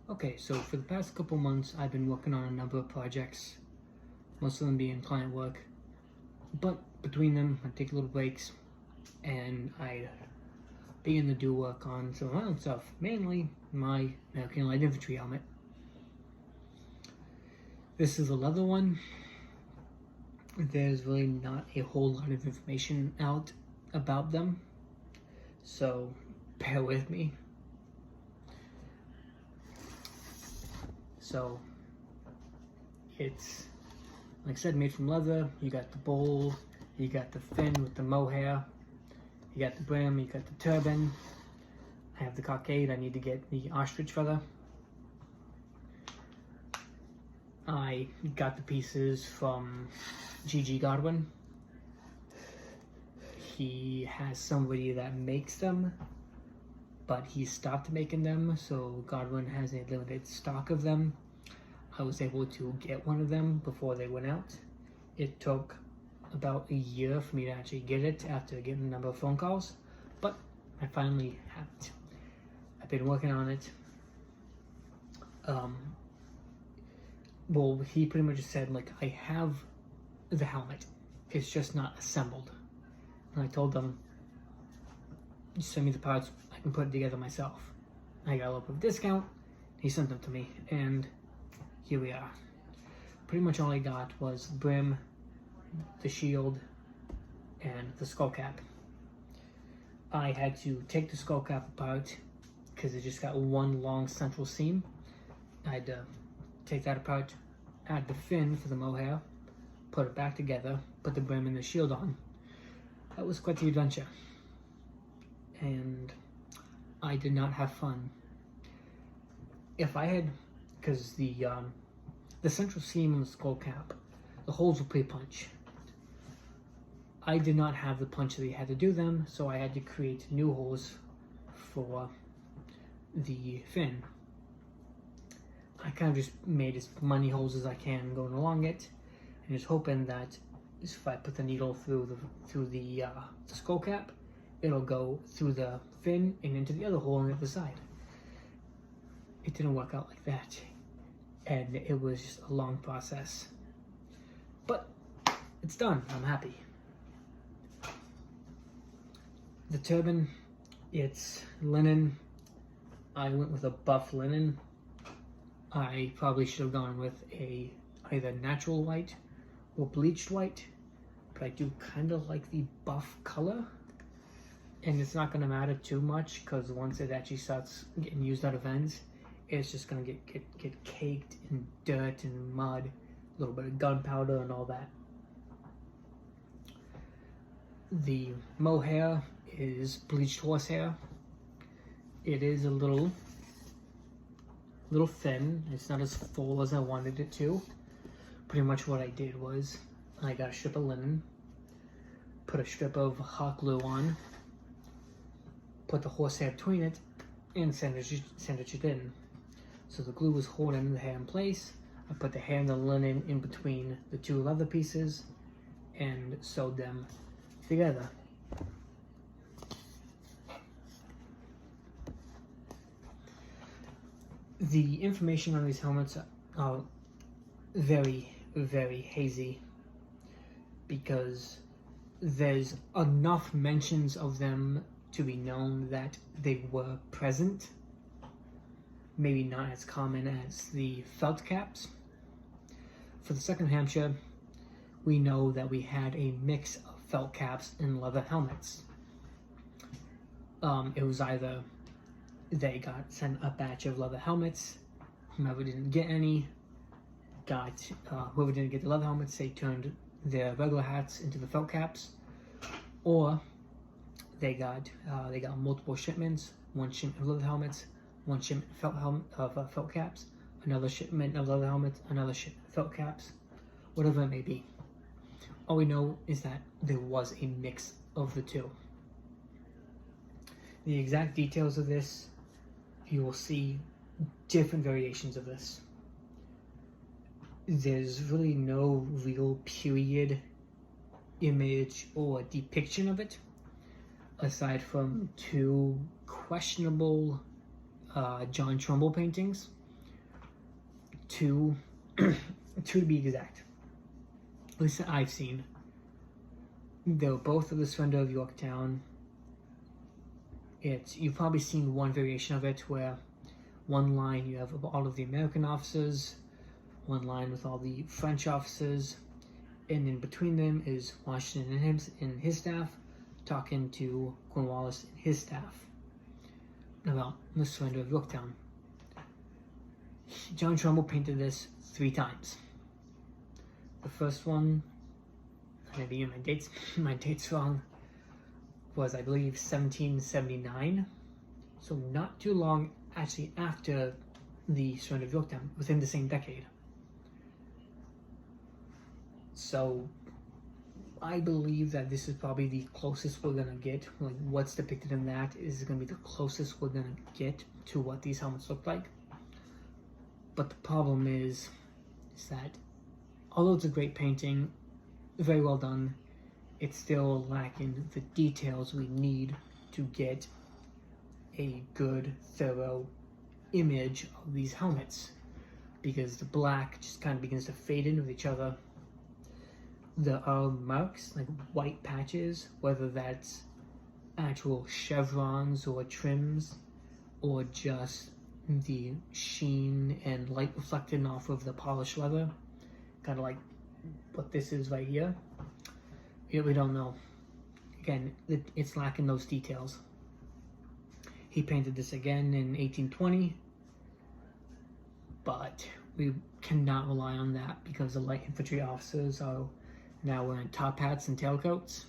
Okay, so for the past couple months, I've been working on a number of projects, most of them being client work. But between them, I take little breaks and I begin to do work on some of my own stuff, mainly my American Light Infantry helmet. This is a leather one. There's really not a whole lot of information out about them, so bear with me. So it's, like I said, made from leather. You got the bowl, you got the fin with the mohair, you got the brim, you got the turban. I have the cockade. I need to get the ostrich feather. I got the pieces from G.G. Godwin. He has somebody that makes them, but he stopped making them, so Godwin has a limited stock of them. I was able to get one of them before they went out. It took about a year for me to actually get it after getting a number of phone calls, but I finally have it. I've been working on it. Well, he pretty much just said, like, I have the helmet, it's just not assembled. And I told them, just send me the parts, I can put it together myself. I got a little bit of discount, he sent them to me, and here we are. Pretty much all I got was the brim, the shield, and the skull cap. I had to take the skull cap apart because it just got one long central seam. I had to take that apart, add the fin for the mohair, put it back together, put the brim and the shield on. That was quite the adventure. And I did not have fun. If I had, because the central seam on the skull cap, the holes were pre-punched. I did not have the punch that you had to do them, so I had to create new holes for the fin. I kind of just made as many holes as I can going along it, and just hoping that if I put the needle through the skull cap, it'll go through the fin and into the other hole on the other side. It didn't work out like that, and it was just a long process. But it's done. I'm happy. The turban, it's linen. I went with a buff linen. I probably should have gone with either natural white or bleached white, but I do kind of like the buff color, and it's not going to matter too much because once it actually starts getting used out of ends, it's just going to get caked in dirt and mud, a little bit of gunpowder and all that. The mohair is bleached horsehair. It is a little thin. It's not as full as I wanted it to. Pretty much what I did was I got a strip of linen, put a strip of hot glue on, put the horsehair between it, and sandwiched it in. So the glue was holding the hair in place. I put the hair and the linen in between the two leather pieces and sewed them together. The information on these helmets are very, very hazy because there's enough mentions of them to be known that they were present. Maybe not as common as the felt caps. For the 2nd Hampshire, we know that we had a mix of felt caps and leather helmets. It was either they got sent a batch of leather helmets, whoever didn't get any whoever didn't get the leather helmets, they turned their regular hats into the felt caps, or they got multiple shipments, one shipment of leather helmets, one shipment of felt caps, another shipment of leather helmets, another shipment of felt caps, whatever it may be. All we know is that there was a mix of the two. The exact details of this, you will see different variations of this. There's really no real period image or depiction of it, aside from 2 questionable John Trumbull paintings. two, two to be exact. At least that I've seen. They were both of the surrender of Yorktown. You've probably seen one variation of it where one line you have all of the American officers, one line with all the French officers, and in between them is Washington and his staff talking to Cornwallis and his staff about the surrender of Yorktown. John Trumbull painted this 3 times. The first one, I may be getting my dates wrong, was I believe 1779, so not too long actually after the surrender of Yorktown, within the same decade. So I believe that this is probably the closest we're gonna get. Like, what's depicted in that is gonna be the closest we're gonna get to what these helmets look like. But the problem is that although it's a great painting, very well done, it's still lacking the details we need to get a good, thorough image of these helmets, because the black just kind of begins to fade in with each other. There are marks, like white patches, whether that's actual chevrons or trims, or just the sheen and light reflecting off of the polished leather, kind of like what this is right here. We don't know. Again, it's lacking those details. He painted this again in 1820, but we cannot rely on that because the light infantry officers are now wearing top hats and tailcoats.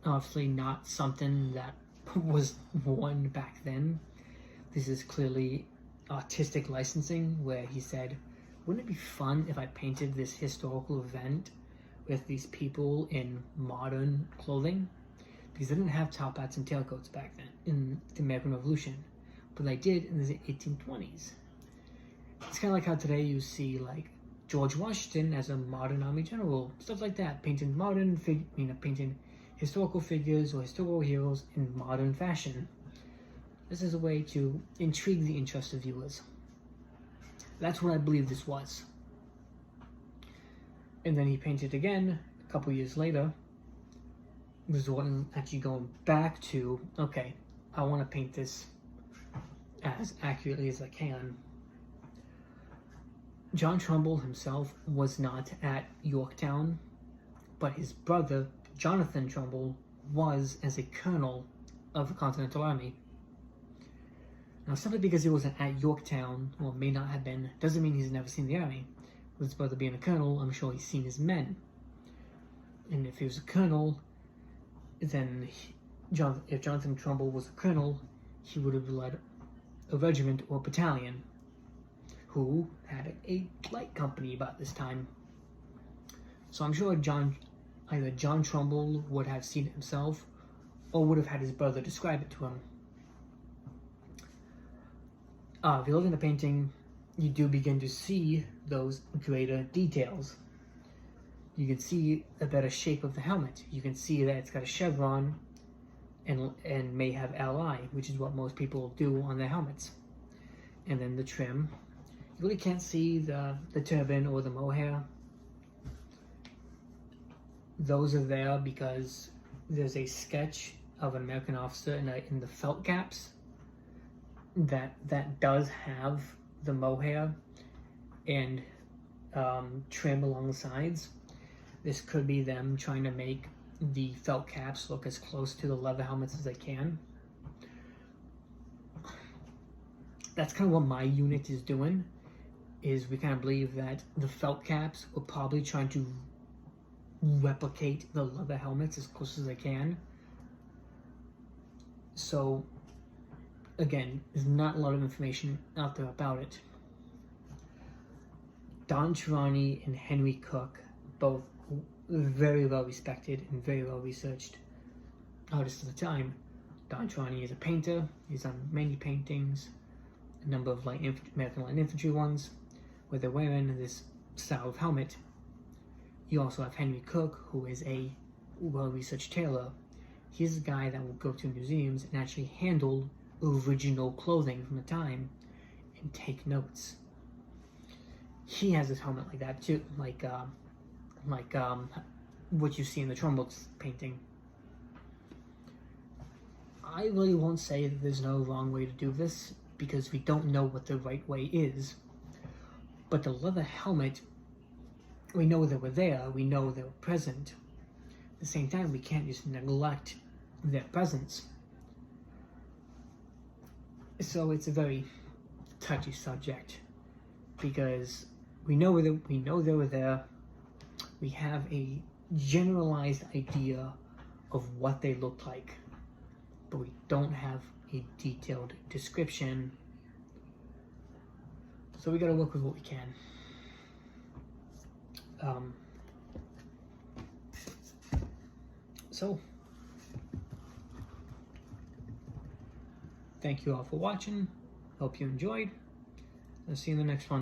Obviously not something that was worn back then. This is clearly artistic licensing, where he said, wouldn't it be fun if I painted this historical event with these people in modern clothing? Because they didn't have top hats and tailcoats back then in the American Revolution, but they did in the 1820s. It's kind of like how today you see like George Washington as a modern army general, stuff like that, painting painting historical figures or historical heroes in modern fashion. This is a way to intrigue the interest of viewers. That's what I believe this was. And then he painted again a couple years later, resorting actually going back to, okay, I want to paint this as accurately as I can. John Trumbull himself was not at Yorktown, but his brother, Jonathan Trumbull, was as a colonel of the Continental Army. Now, simply because he wasn't at Yorktown, or may not have been, doesn't mean he's never seen the army. With his brother being a colonel, I'm sure he's seen his men. And if he was a colonel, then if Jonathan Trumbull was a colonel, he would have led a regiment or battalion who had a light company about this time. So I'm sure either John Trumbull would have seen it himself, or would have had his brother describe it to him. If you look in the painting, you do begin to see those greater details. You can see a better shape of the helmet. You can see that it's got a chevron and may have LI, which is what most people do on their helmets. And then the trim. You really can't see the turban or the mohair. Those are there because there's a sketch of an American officer in the felt caps that does have the mohair and trim along the sides. This could be them trying to make the felt caps look as close to the leather helmets as they can. That's kind of what my unit is doing, is we kind of believe that the felt caps were probably trying to replicate the leather helmets as close as they can. So again, there's not a lot of information out there about it. Don Cherani and Henry Cook, both very well respected and very well researched artists of the time. Don Cherani is a painter. He's done many paintings, a number of American light infantry ones, where they're wearing this style of helmet. You also have Henry Cook, who is a well-researched tailor. He's a guy that will go to museums and actually handle original clothing from the time and take notes. he has this helmet like that too, like what you see in the Trumbull's painting. I really won't say that there's no wrong way to do this, because we don't know what the right way is. But the leather helmet, we know they were there, we know they were present. At the same time, we can't just neglect their presence. So it's a very touchy subject, because we know they were there. We have a generalized idea of what they looked like, but we don't have a detailed description. So we gotta work with what we can. So, thank you all for watching. Hope you enjoyed. I'll see you in the next one.